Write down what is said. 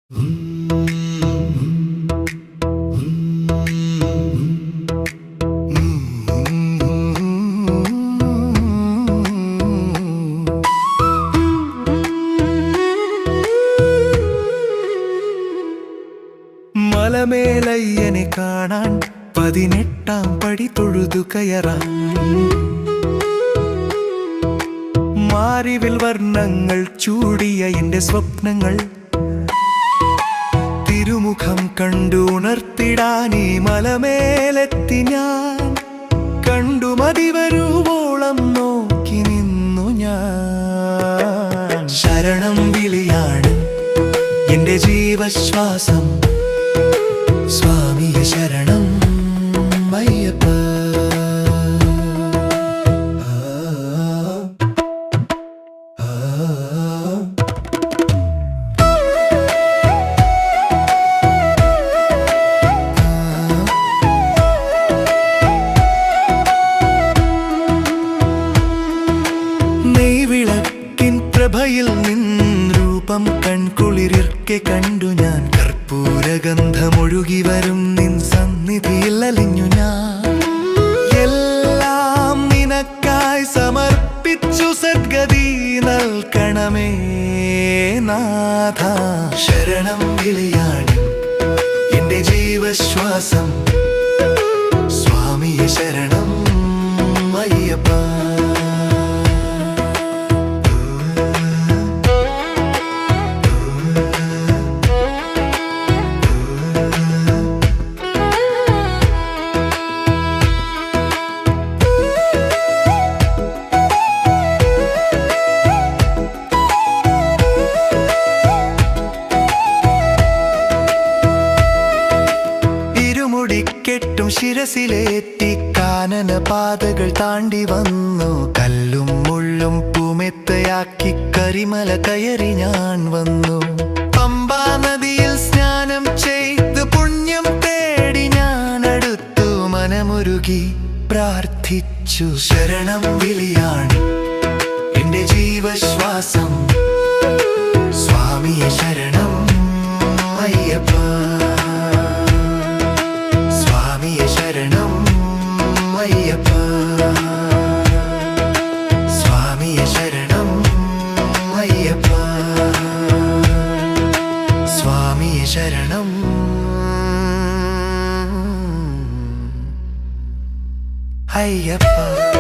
മലമേലയ്യനെ കാണാൻ 18ാം പടി തൊഴുതു കയറാൻ മാറിവിൽ വർണ്ണങ്ങൾ ചൂടിയ എന്റെ സ്വപ്നങ്ങൾ തിരുമുഖം കണ്ടു ഉണർത്തിടാൻ ഈ മലമേലെത്തി ഞാൻ കണ്ടു മതി വരുവോളം നോക്കി നിന്നു ഞാൻ ശരണം വിളിയാണ് എന്റെ ജീവശ്വാസം സ്വാമിയെ ശരണം അയ്യപ്പ നെയ്വിളക്കിൻ പ്രഭയിൽ നിൻരൂപം കൺകുളിരിർക്കെ കണ്ടു ഞാൻ കർപ്പൂരഗന്ധമൊഴുകി വരും നിൻ സന്നിധിയിൽ അലിഞ്ഞു ഞാൻ എല്ലാം നിനക്കായി സമർപ്പിച്ചു സദ്ഗതി നൽകണമേ നാഥ ശരണം വിളിയാണ് എന്റെ ജീവശ്വാസം സ്വാമിയെ ശരണം അയ്യപ്പ കെട്ടും ശിരസിലേറ്റി കാനന പാതകൾ താണ്ടി വന്നു കല്ലും മുള്ളും പൂമെത്തയാക്കി കരിമല കയറി ഞാൻ വന്നു പമ്പാ നദിയിൽ സ്നാനം ചെയ്ത് പുണ്യം തേടി ഞാൻ അടുത്തു മനമുരുകി പ്രാർത്ഥിച്ചു ശരണം വിളിയാണ് എന്റെ ജീവശ്വാസം സ്വാമിയെ ശരണം അയ്യപ്പ ശരണം അയ്യപ്പ സ്വാമിയെ ശരണം അയ്യപ്പ സ്വാമിയെ ശരണം അയ്യപ്പ